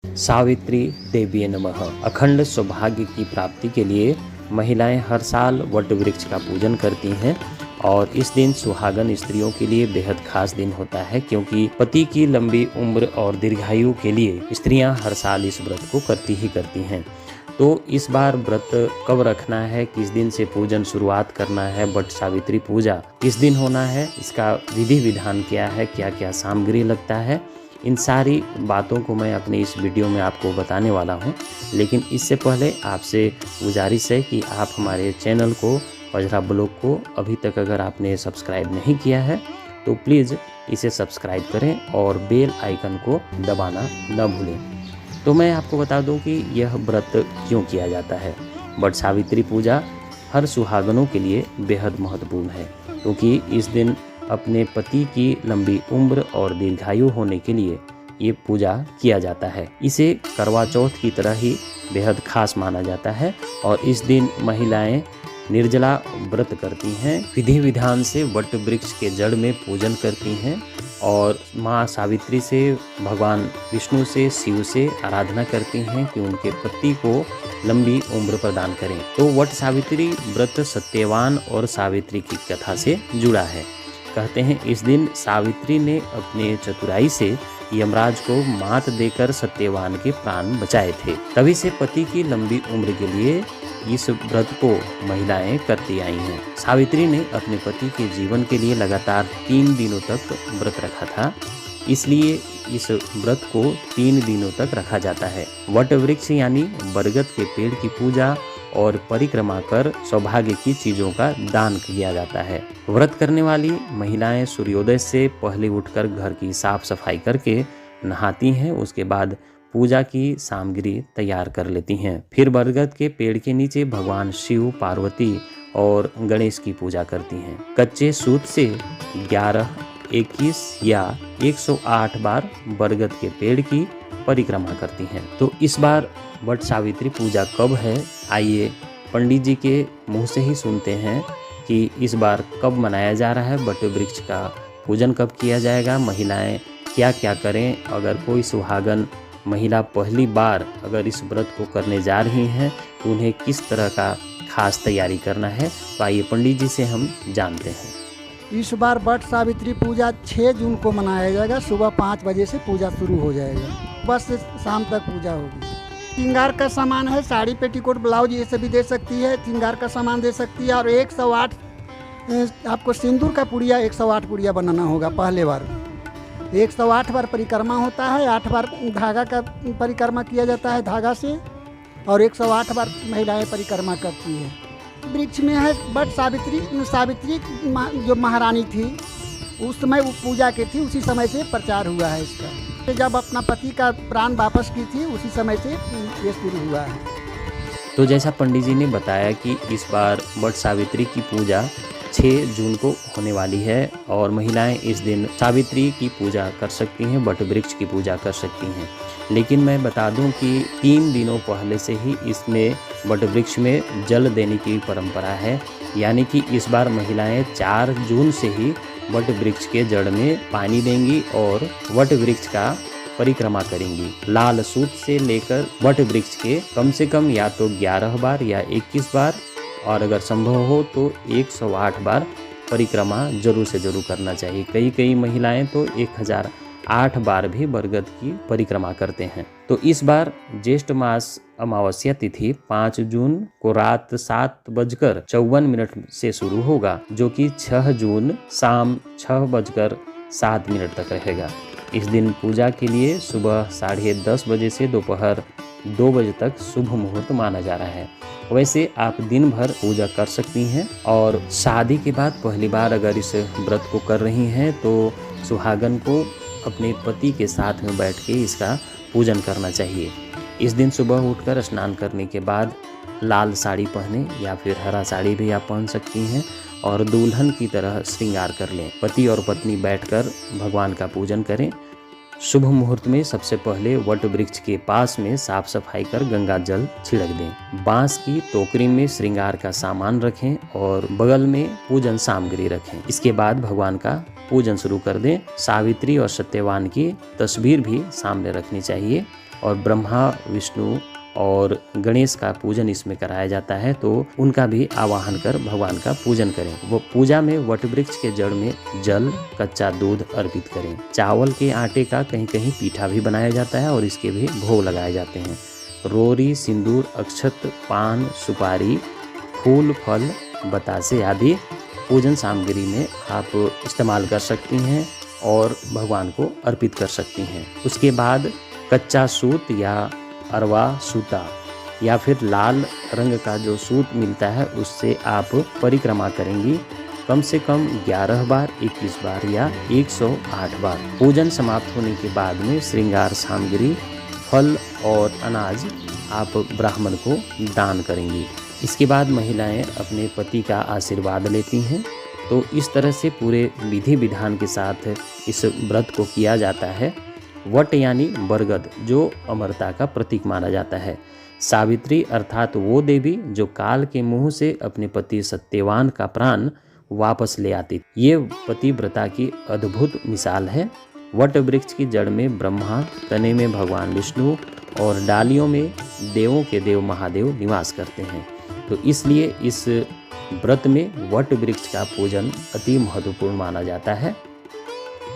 सावित्री देवी नमः। अखंड सौभाग्य की प्राप्ति के लिए महिलाएं हर साल वट वृक्ष का पूजन करती हैं और इस दिन सुहागन स्त्रियों के लिए बेहद खास दिन होता है, क्योंकि पति की लंबी उम्र और दीर्घायु के लिए स्त्रियां हर साल इस व्रत को करती ही करती हैं। तो इस बार व्रत कब रखना है, किस दिन से पूजन शुरुआत करना है, वट सावित्री पूजा किस दिन होना है, इसका विधि विधान क्या है, क्या क्या सामग्री लगता है, इन सारी बातों को मैं अपने इस वीडियो में आपको बताने वाला हूं। लेकिन इससे पहले आपसे गुजारिश है कि आप हमारे चैनल को पजरा ब्लॉग को अभी तक अगर आपने सब्सक्राइब नहीं किया है तो प्लीज़ इसे सब्सक्राइब करें और बेल आइकन को दबाना न भूलें। तो मैं आपको बता दूं कि यह व्रत क्यों किया जाता है। वट सावित्री पूजा हर सुहागनों के लिए बेहद महत्वपूर्ण है, क्योंकि इस दिन अपने पति की लंबी उम्र और दीर्घायु होने के लिए ये पूजा किया जाता है। इसे करवा चौथ की तरह ही बेहद खास माना जाता है और इस दिन महिलाएं निर्जला व्रत करती हैं, विधि विधान से वट वृक्ष के जड़ में पूजन करती हैं और माँ सावित्री से, भगवान विष्णु से, शिव से आराधना करती हैं कि उनके पति को लंबी उम्र प्रदान करें। तो वट सावित्री व्रत सत्यवान और सावित्री की कथा से जुड़ा है। कहते हैं इस दिन सावित्री ने अपने चतुराई से यमराज को मात देकर सत्यवान के प्राण बचाए थे। तभी से पति की लंबी उम्र के लिए इस व्रत को महिलाएं करती आई हैं। सावित्री ने अपने पति के जीवन के लिए लगातार 3 दिनों तक व्रत रखा था, इसलिए इस व्रत को 3 दिनों तक रखा जाता है। वट वृक्ष यानी बरगद के पेड़ की पूजा और परिक्रमा कर सौभाग्य की चीजों का दान किया जाता है। व्रत करने वाली महिलाएं सूर्योदय से पहले उठकर घर की साफ सफाई करके नहाती हैं, उसके बाद पूजा की सामग्री तैयार कर लेती हैं। फिर बरगद के पेड़ के नीचे भगवान शिव, पार्वती और गणेश की पूजा करती हैं। कच्चे सूत से 11, 21 या 108 बार बरगद के पेड़ की परिक्रमा करती हैं। तो इस बार वट सावित्री पूजा कब है, आइए पंडित जी के मुंह से ही सुनते हैं कि इस बार कब मनाया जा रहा है, वट वृक्ष का पूजन कब किया जाएगा, महिलाएं क्या क्या करें, अगर कोई सुहागन महिला पहली बार अगर इस व्रत को करने जा रही हैं तो उन्हें किस तरह का खास तैयारी करना है। तो आइए पंडित जी से हम जानते हैं। इस बार वट सावित्री पूजा 6 जून को मनाया जाएगा। सुबह 5 बजे से पूजा शुरू हो जाएगा, बस से शाम तक पूजा होगी। श्रृंगार का सामान है, साड़ी, पेटीकोट, ब्लाउज, ये सब भी दे सकती है। श्रृंगार का सामान दे सकती है और 108 आपको सिंदूर का पुड़िया 108 पुड़िया बनाना होगा। पहले बार 108 बार परिक्रमा होता है, 8 बार धागा का परिक्रमा किया जाता है धागा से, और 108 बार महिलाएं परिक्रमा करती हैं। वृक्ष में है वट सावित्री। सावित्री जो महारानी थी उस समय वो पूजा की थी, उसी समय से प्रचार हुआ है इसका। जब अपना पति का प्राण वापस की थी उसी समय से ये शुरू हुआ है। तो जैसा पंडित जी ने बताया कि इस बार वट सावित्री की पूजा 6 जून को होने वाली है और महिलाएं इस दिन सावित्री की पूजा कर सकती हैं, वट वृक्ष की पूजा कर सकती हैं। लेकिन मैं बता दूं कि 3 दिनों पहले से ही इसमें वट वृक्ष में जल देने की परंपरा है, यानी कि इस बार महिलाएं 4 जून से ही वट वृक्ष के जड़ में पानी देंगी और वट वृक्ष का परिक्रमा करेंगी। लाल सूत से लेकर वट वृक्ष के कम से कम या तो 11 बार या 21 बार और अगर संभव हो तो 108 बार परिक्रमा जरूर से जरूर करना चाहिए। कई महिलाएं तो 1008 बार भी बरगद की परिक्रमा करते हैं। तो इस बार ज्येष्ठ मास अमावस्या तिथि 5 जून को रात 7:54 से शुरू होगा, जो कि 6 जून शाम 6:07 तक रहेगा। इस दिन पूजा के लिए सुबह 10:30 बजे से दोपहर 2 बजे तक शुभ मुहूर्त माना जा रहा है। वैसे आप दिन भर पूजा कर सकती हैं और शादी के बाद पहली बार अगर इस व्रत को कर रही हैं तो सुहागन को अपने पति के साथ में बैठ के इसका पूजन करना चाहिए। इस दिन सुबह उठकर स्नान करने के बाद लाल साड़ी पहने या फिर हरा साड़ी भी आप पहन सकती हैं और दुल्हन की तरह श्रृंगार कर लें। पति और पत्नी बैठकर भगवान का पूजन करें। शुभ मुहूर्त में सबसे पहले वट वृक्ष के पास में साफ सफाई कर गंगा जल छिड़क दें। बांस की टोकरी में श्रृंगार का सामान रखें और बगल में पूजन सामग्री रखें। इसके बाद भगवान का पूजन शुरू कर दें। सावित्री और सत्यवान की तस्वीर भी सामने रखनी चाहिए और ब्रह्मा, विष्णु और गणेश का पूजन इसमें कराया जाता है, तो उनका भी आवाहन कर भगवान का पूजन करें। वो पूजा में वट वृक्ष के जड़ में जल, कच्चा दूध अर्पित करें। चावल के आटे का कहीं कहीं पीठा भी बनाया जाता है और इसके भी भोग लगाए जाते हैं। रोरी, सिंदूर, अक्षत, पान, सुपारी, फूल, फल, बतासे आदि पूजन सामग्री में आप इस्तेमाल कर सकती हैं और भगवान को अर्पित कर सकती हैं। उसके बाद कच्चा सूत या अरवा सूता या फिर लाल रंग का जो सूत मिलता है उससे आप परिक्रमा करेंगी कम से कम 11 बार, 21 बार या 108 बार। पूजन समाप्त होने के बाद में श्रृंगार सामग्री, फल और अनाज आप ब्राह्मण को दान करेंगी। इसके बाद महिलाएं अपने पति का आशीर्वाद लेती हैं। तो इस तरह से पूरे विधि विधान के साथ इस व्रत को किया जाता है। वट यानी बरगद, जो अमरता का प्रतीक माना जाता है। सावित्री अर्थात वो देवी जो काल के मुंह से अपने पति सत्यवान का प्राण वापस ले आती। ये पतिव्रता की अद्भुत मिसाल है। वट वृक्ष की जड़ में ब्रह्मा, तने में भगवान विष्णु और डालियों में देवों के देव महादेव निवास करते हैं। तो इसलिए इस व्रत में वट वृक्ष का पूजन अति महत्वपूर्ण माना जाता है।